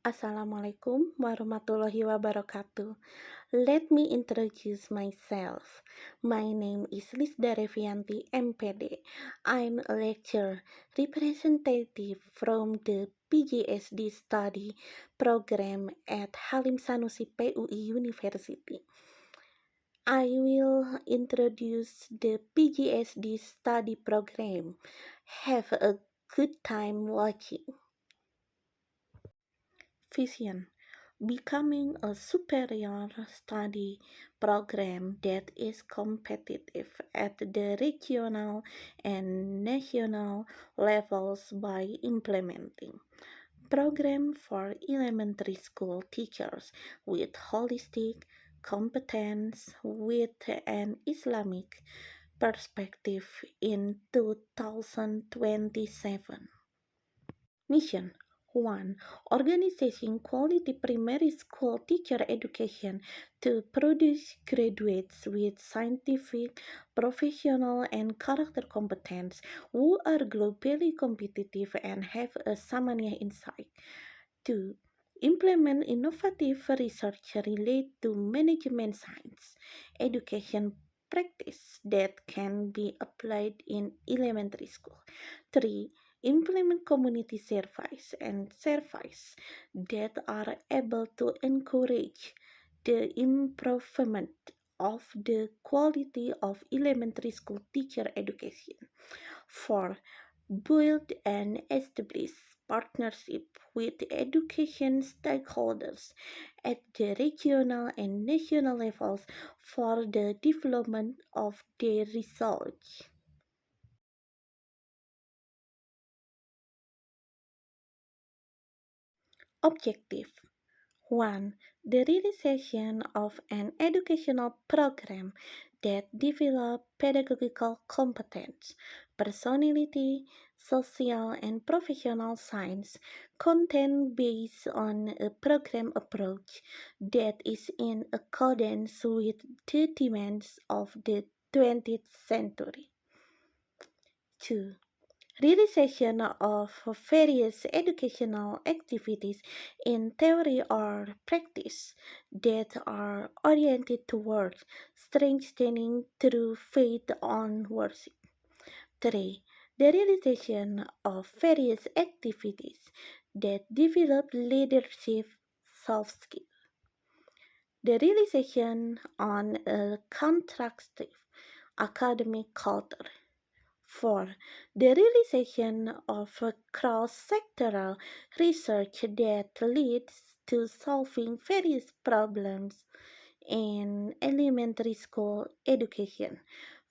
Assalamualaikum warahmatullahi wabarakatuh. Let me introduce myself. My name is Lisda Revianti, MPD. I'm a lecturer representative from the PGSD study program at Halim Sanusi PUI University. I will introduce the PGSD study program. Have a good time watching. Vision: becoming a superior study program that is competitive at the regional and national levels by implementing program for elementary school teachers with holistic competence with an Islamic perspective in 2027. Mission: 1. Organizing quality primary school teacher education to produce graduates with scientific, professional, and character competence who are globally competitive and have a Samania insight. 2. Implement innovative research related to management science education practice that can be applied in elementary school. 3. Implement community service and service that are able to encourage the improvement of the quality of elementary school teacher education. 4. Build and establish partnership with education stakeholders at the regional and national levels for the development of their research. Objective: 1. The realization of an educational program that develops pedagogical competence, personality, social and professional science content based on a program approach that is in accordance with the demands of the 20th century. 2. Realization of various educational activities in theory or practice that are oriented towards strengthening through faith on worship. 3. The realization of various activities that develop leadership soft skills. The realization on a constructive academic culture. 4. The realization of a cross-sectoral research that leads to solving various problems in elementary school education.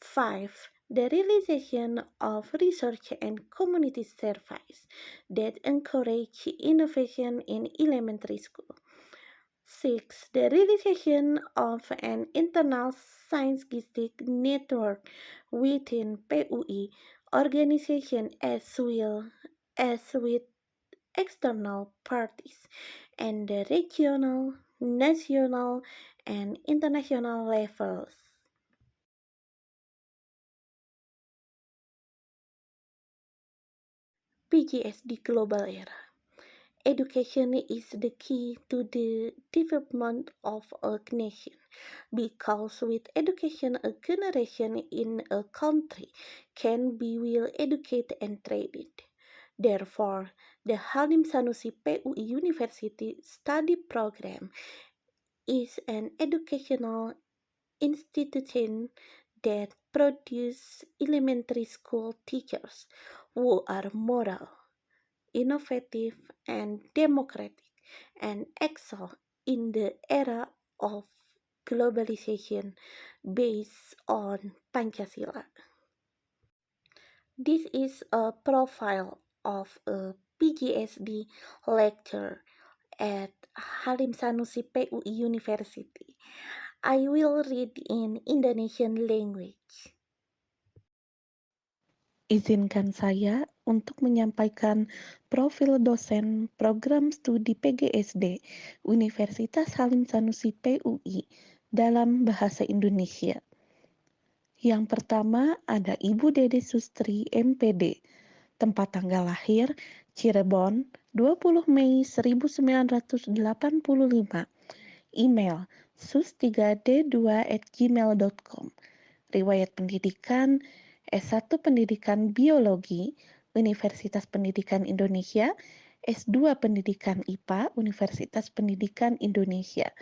5. The realization of research and community service that encourage innovation in elementary school. 6. The realization of an internal scientific network within PUI organization as well as with external parties and the regional, national, and international levels. PGSD Global Era. Education is the key to the development of a nation because with education, a generation in a country can be well educated and trained. Therefore, the Halim Sanusi PUI University study program is an educational institution that produces elementary school teachers who are moral, innovative, and democratic, and excel in the era of globalization based on Pancasila. This is a profile of a PGSD lecturer at Halim Sanusi PUI University. I will read in Indonesian language. Izinkan saya untuk menyampaikan profil dosen program studi PGSD Universitas Halim Sanusi PUI dalam bahasa Indonesia. Yang pertama ada Ibu Dede Sustri MPD, tempat tanggal lahir Cirebon 20 Mei 1985. Email sus3d2@gmail.com. Riwayat pendidikan S1 Pendidikan Biologi, Universitas Pendidikan Indonesia, S2 Pendidikan IPA, Universitas Pendidikan Indonesia.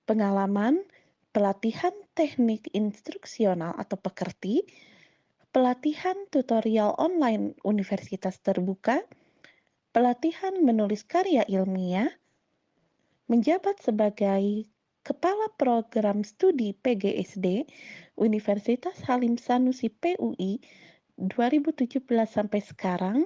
Pengalaman, pelatihan teknik instruksional atau pekerti, pelatihan tutorial online universitas terbuka, pelatihan menulis karya ilmiah, menjabat sebagai Kepala Program Studi PGSD Universitas Halim Sanusi PUI 2017 sampai sekarang,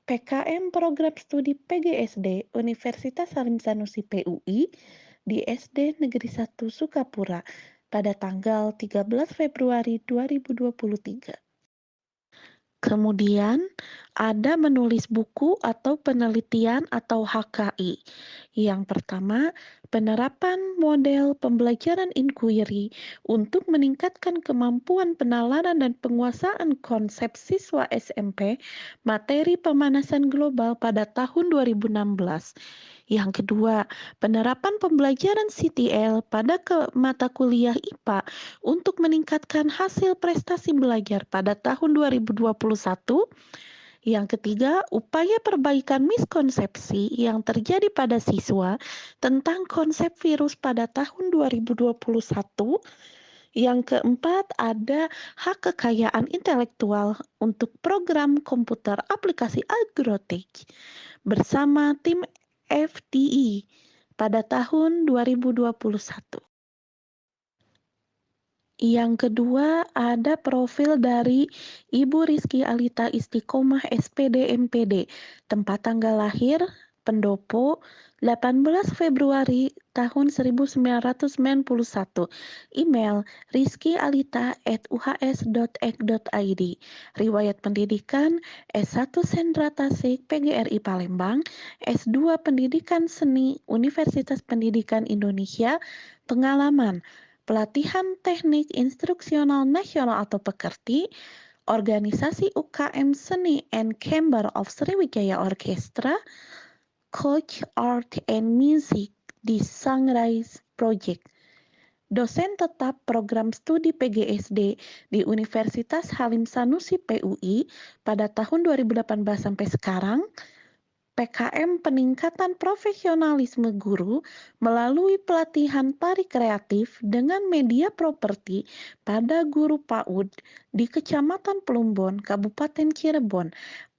PKM Program Studi PGSD Universitas Halim Sanusi PUI di SD Negeri 1 Sukapura pada tanggal 13 Februari 2023. Kemudian ada menulis buku atau penelitian atau HKI. Yang pertama, penerapan model pembelajaran inquiry untuk meningkatkan kemampuan penalaran dan penguasaan konsep siswa SMP materi pemanasan global pada tahun 2016. Yang kedua, penerapan pembelajaran CTL pada mata kuliah IPA untuk meningkatkan hasil prestasi belajar pada tahun 2021. Yang ketiga, upaya perbaikan miskonsepsi yang terjadi pada siswa tentang konsep virus pada tahun 2021. Yang keempat, ada hak kekayaan intelektual untuk program komputer aplikasi agrotech bersama tim FDI pada tahun 2021. Yang kedua, ada profil dari Ibu Rizky Alita Istiqomah SPD MPD, tempat tanggal lahir Pendopo 18 Februari tahun 1991, email rizkyalita@uhs.ek.id, riwayat pendidikan S1 Sendra Tasik PGRI Palembang, S2 Pendidikan Seni Universitas Pendidikan Indonesia, pengalaman pelatihan teknik instruksional nasional atau pekerti, organisasi UKM Seni and Chamber of Sriwijaya Orchestra, Coach Art and Music di Sunrise Project. Dosen tetap program studi PGSD di Universitas Halim Sanusi PUI pada tahun 2018 sampai sekarang, PKM Peningkatan Profesionalisme Guru melalui pelatihan tari kreatif dengan media properti pada guru PAUD di Kecamatan Plumbon, Kabupaten Cirebon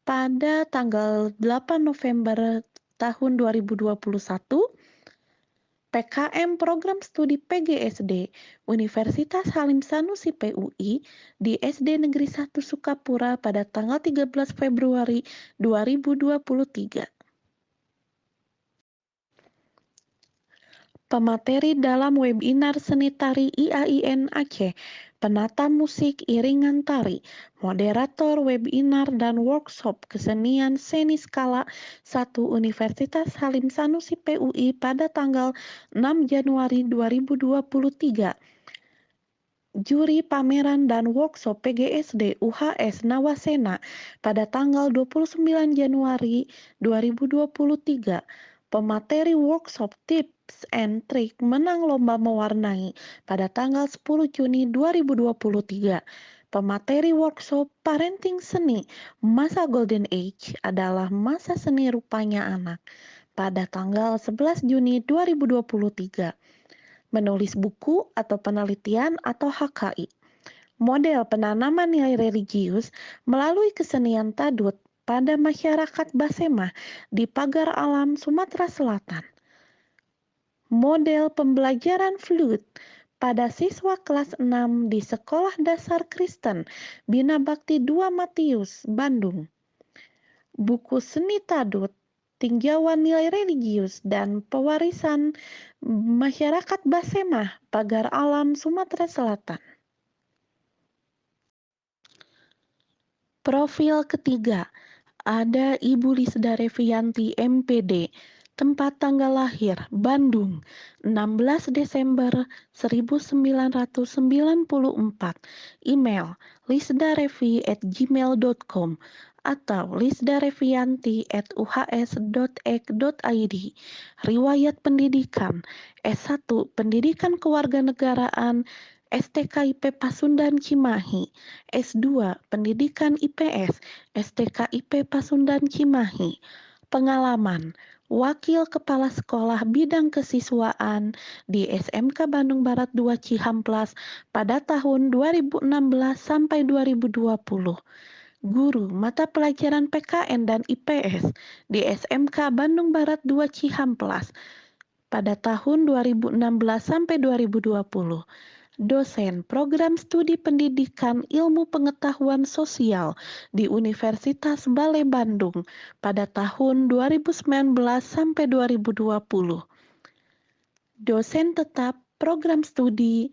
pada tanggal 8 November tahun 2021. PKM Program Studi PGSD Universitas Halim Sanusi PUI di SD Negeri 1 Sukapura pada tanggal 13 Februari 2023. Pemateri dalam webinar Seni Tari IAIN Aceh, penata musik iringan tari, moderator webinar dan workshop kesenian seni skala 1 Universitas Halim Sanusi PUI pada tanggal 6 Januari 2023. Juri pameran dan workshop PGSD UHS Nawasena pada tanggal 29 Januari 2023. Pemateri workshop tips and trik menang lomba mewarnai pada tanggal 10 Juni 2023. Pemateri workshop parenting seni masa golden age adalah masa seni rupanya anak pada tanggal 11 Juni 2023. Menulis buku atau penelitian atau HKI. Model penanaman nilai religius melalui kesenian tadut pada masyarakat Basemah di Pagar Alam, Sumatera Selatan. Model pembelajaran flute pada siswa kelas 6 di Sekolah Dasar Kristen Bina Bakti 2 Matius, Bandung. Buku seni tadut, tinjauan nilai religius dan pewarisan masyarakat Basemah, Pagar Alam, Sumatera Selatan. Profil ketiga, ada Ibu Lisda Revianti MPD, tempat tanggal lahir Bandung 16 Desember 1994, email lisdarevi@gmail.com, atau lisdarevianti@uhs.ek.id. Riwayat pendidikan: S1 Pendidikan Kewarganegaraan STKIP Pasundan Cimahi, S2 Pendidikan IPS STKIP Pasundan Cimahi. Pengalaman: Wakil Kepala Sekolah Bidang Kesiswaan di SMK Bandung Barat 2 Cihamplas pada tahun 2016 sampai 2020. Guru mata pelajaran PKN dan IPS di SMK Bandung Barat 2 Cihamplas pada tahun 2016 sampai 2020. Dosen program studi pendidikan ilmu pengetahuan sosial di Universitas Bale Bandung pada tahun 2019 sampai 2020. Dosen tetap program studi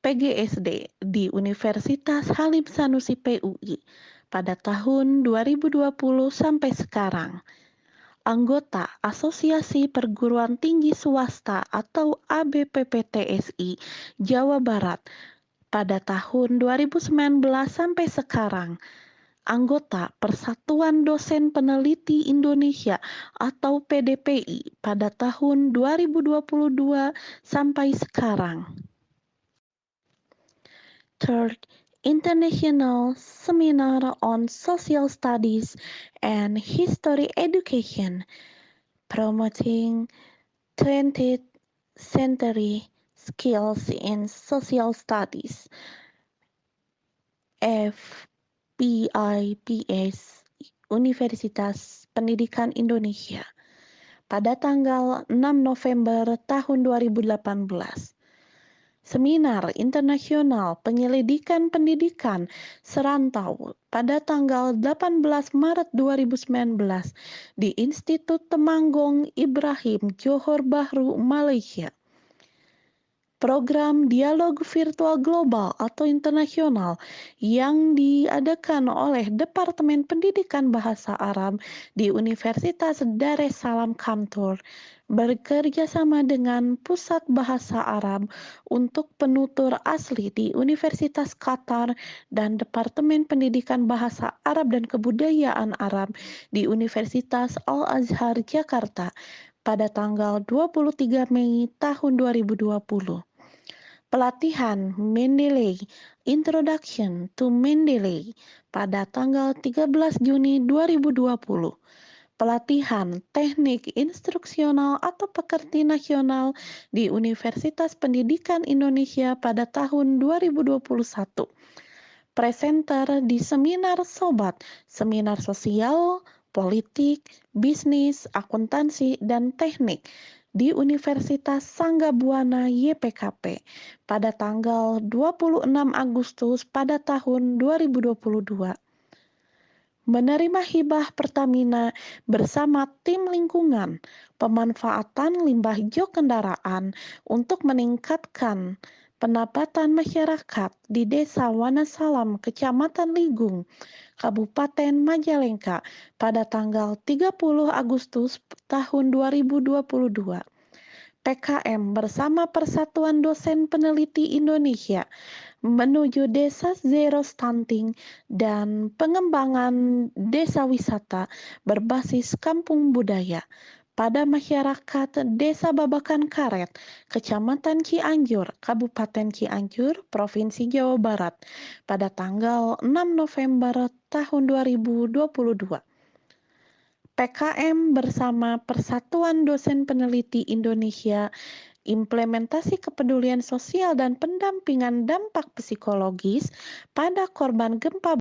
PGSD di Universitas Halim Sanusi PUI pada tahun 2020 sampai sekarang. Anggota Asosiasi Perguruan Tinggi Swasta atau ABPPTSI Jawa Barat pada tahun 2019 sampai sekarang. Anggota Persatuan Dosen Peneliti Indonesia atau PDPI pada tahun 2022 sampai sekarang. Third, International Seminar on Social Studies and History Education, promoting 20th century skills in social studies, FPIPS, Universitas Pendidikan Indonesia, pada tanggal 6 November tahun 2018. Seminar Internasional Penyelidikan Pendidikan Serantau pada tanggal 18 Maret 2019 di Institut Temanggung Ibrahim Johor Bahru, Malaysia. Program Dialog Virtual Global atau Internasional yang diadakan oleh Departemen Pendidikan Bahasa Arab di Universitas Dar es Salaam Kantor bekerjasama dengan Pusat Bahasa Arab untuk penutur asli di Universitas Qatar dan Departemen Pendidikan Bahasa Arab dan Kebudayaan Arab di Universitas Al-Azhar Jakarta pada tanggal 23 Mei tahun 2020. Pelatihan Mendeley Introduction to Mendeley pada tanggal 13 Juni 2020. Pelatihan Teknik Instruksional atau Pekerti Nasional di Universitas Pendidikan Indonesia pada tahun 2021. Presenter di seminar Sobat, seminar sosial, politik, bisnis, akuntansi, dan teknik di Universitas Sangga-Buana YPKP pada tanggal 26 Agustus pada tahun 2022. Menerima hibah Pertamina bersama tim lingkungan, pemanfaatan limbah jok kendaraan untuk meningkatkan pendapatan masyarakat di Desa Wanasalam, Kecamatan Ligung, Kabupaten Majalengka pada tanggal 30 Agustus tahun 2022. PKM bersama Persatuan Dosen Peneliti Indonesia menuju Desa Zero Stunting dan pengembangan desa wisata berbasis kampung budaya pada masyarakat Desa Babakan Karet, Kecamatan Cianjur, Kabupaten Cianjur, Provinsi Jawa Barat pada tanggal 6 November tahun 2022. PKM bersama Persatuan Dosen Peneliti Indonesia, implementasi kepedulian sosial dan pendampingan dampak psikologis pada korban gempa,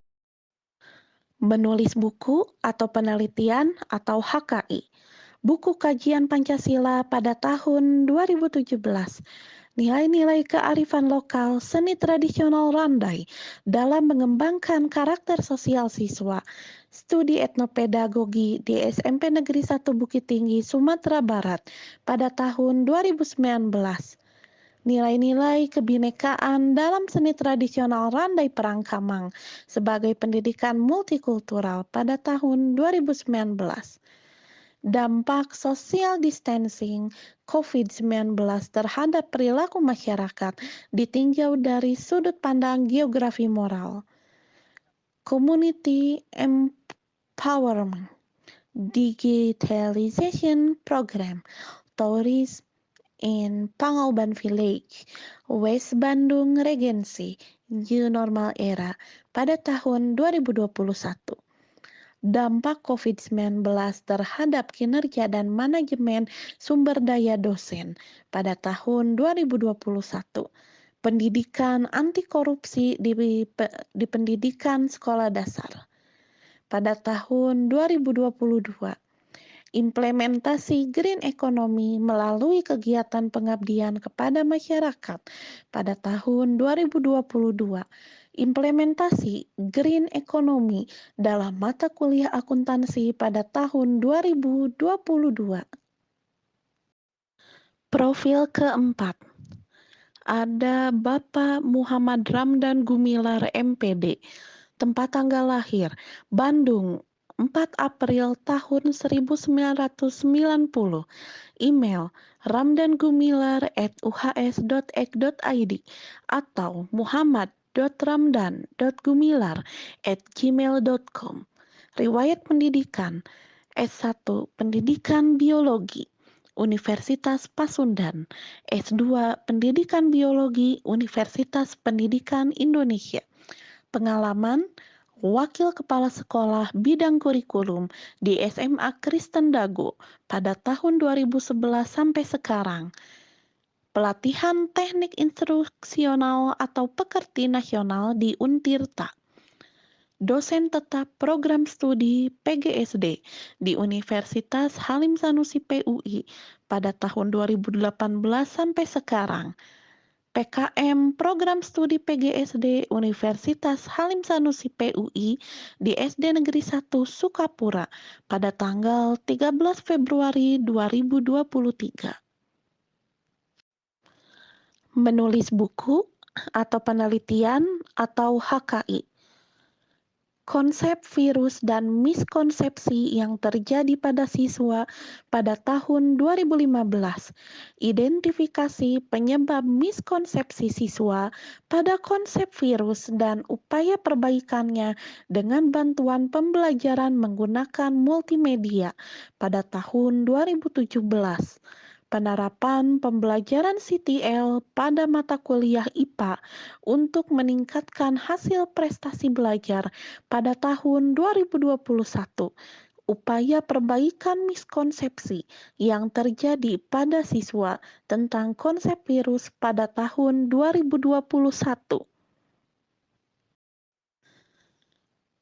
menulis buku atau penelitian atau HKI, buku kajian Pancasila pada tahun 2017, nilai-nilai kearifan lokal seni tradisional Randai dalam mengembangkan karakter sosial siswa, studi etnopedagogi di SMP Negeri 1 Bukit Tinggi, Sumatera Barat pada tahun 2019. Nilai-nilai kebinekaan dalam seni tradisional Randai Perangkamang sebagai pendidikan multikultural pada tahun 2019. Dampak social distancing COVID-19 terhadap perilaku masyarakat ditinjau dari sudut pandang geografi moral. Community Empowerment Digitalization Program Tourism in Pangauban Village, West Bandung Regency, New Normal Era pada tahun 2021. Dampak COVID-19 terhadap kinerja dan manajemen sumber daya dosen pada tahun 2021. Pendidikan anti korupsi di pendidikan sekolah dasar. Pada tahun 2022, implementasi green economy melalui kegiatan pengabdian kepada masyarakat pada tahun 2022. Implementasi green economy dalam mata kuliah akuntansi pada tahun 2022. Profil keempat, ada Bapak Muhammad Ramdan Gumilar MPD, tempat tanggal lahir Bandung 4 April tahun 1990, email ramdangumilar@uhs.ek.id atau muhammad.ramdan.gumilar@gmail.com. Riwayat pendidikan S1 Pendidikan Biologi Universitas Pasundan, S2 Pendidikan Biologi Universitas Pendidikan Indonesia. Pengalaman Wakil Kepala Sekolah Bidang Kurikulum di SMA Kristen Dago pada tahun 2011 sampai sekarang. Pelatihan teknik instruksional atau pekerti nasional di Untirta. Dosen tetap program studi PGSD di Universitas Halim Sanusi PUI pada tahun 2018 sampai sekarang. PKM Program Studi PGSD Universitas Halim Sanusi PUI di SD Negeri 1 Sukapura pada tanggal 13 Februari 2023. Menulis buku atau penelitian atau HKI. Konsep virus dan miskonsepsi yang terjadi pada siswa pada tahun 2015. Identifikasi penyebab miskonsepsi siswa pada konsep virus dan upaya perbaikannya dengan bantuan pembelajaran menggunakan multimedia pada tahun 2017. Penerapan pembelajaran CTL pada mata kuliah IPA untuk meningkatkan hasil prestasi belajar pada tahun 2021. Upaya perbaikan miskonsepsi yang terjadi pada siswa tentang konsep virus pada tahun 2021.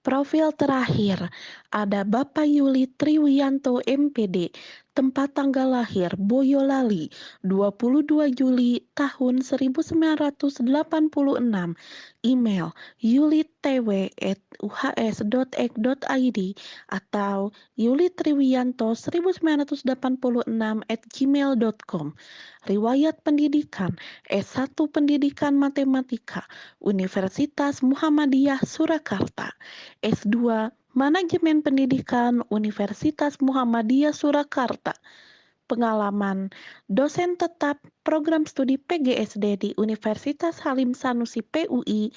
Profil terakhir, ada Bapak Yuli Triwiyanto MPD, tempat tanggal lahir Boyolali, 22 Juli tahun 1986, email yulitw@uhs.ek.id atau yulitriwiyanto1986@gmail.com. Riwayat pendidikan S1 Pendidikan Matematika Universitas Muhammadiyah Surakarta, S2 Manajemen Pendidikan Universitas Muhammadiyah Surakarta. Pengalaman dosen tetap program studi PGSD di Universitas Halim Sanusi PUI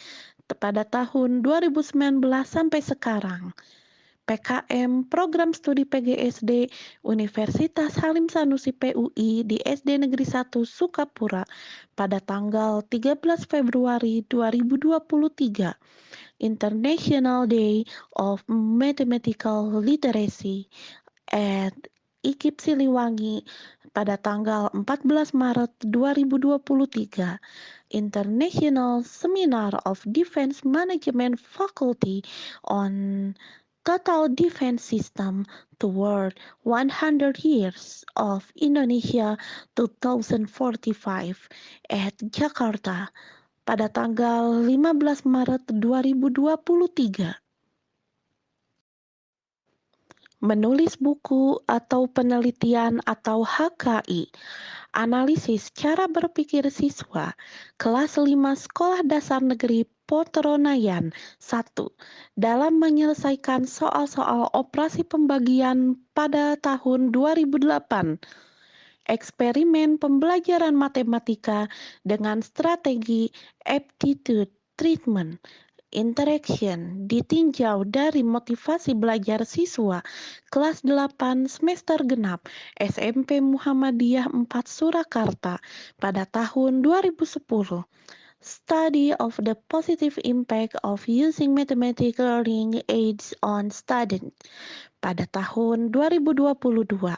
pada tahun 2019 sampai sekarang. PKM Program Studi PGSD Universitas Halim Sanusi PUI di SD Negeri 1 Sukapura pada tanggal 13 Februari 2023. International Day of Mathematical Literacy at IKIP Siliwangi pada tanggal 14 Maret 2023. International Seminar of Defense Management Faculty on Total Defense System Toward 100 Years of Indonesia 2045 at Jakarta pada tanggal 15 Maret 2023. Menulis buku atau penelitian atau HKI. Analisis cara berpikir siswa kelas 5 Sekolah Dasar Negeri Potronayan 1 dalam menyelesaikan soal-soal operasi pembagian pada tahun 2008. Eksperimen pembelajaran matematika dengan strategi aptitude treatment. Interaction ditinjau dari motivasi belajar siswa kelas 8 semester genap SMP Muhammadiyah 4 Surakarta pada tahun 2010. Study of the positive impact of using mathematical learning aids on students pada tahun 2022.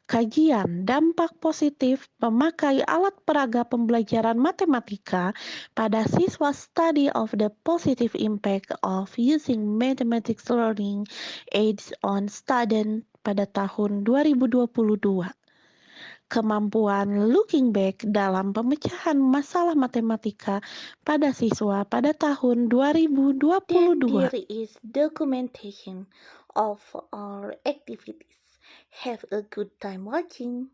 Kajian dampak positif memakai alat peraga pembelajaran matematika pada siswa, study of the positive impact of using mathematics learning aids on students pada tahun 2022. Kemampuan looking back dalam pemecahan masalah matematika pada siswa pada tahun Then 2022. there is documentation of our activities. Have a good time watching.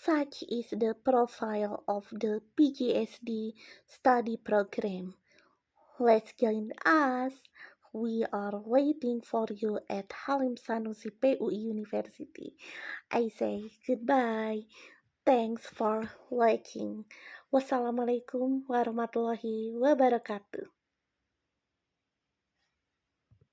Such is the profile of the PGSD study program. Let's join us. We are waiting for you at Halim Sanusi PUI University. I say goodbye. Thanks for watching. Wassalamualaikum warahmatullahi wabarakatuh.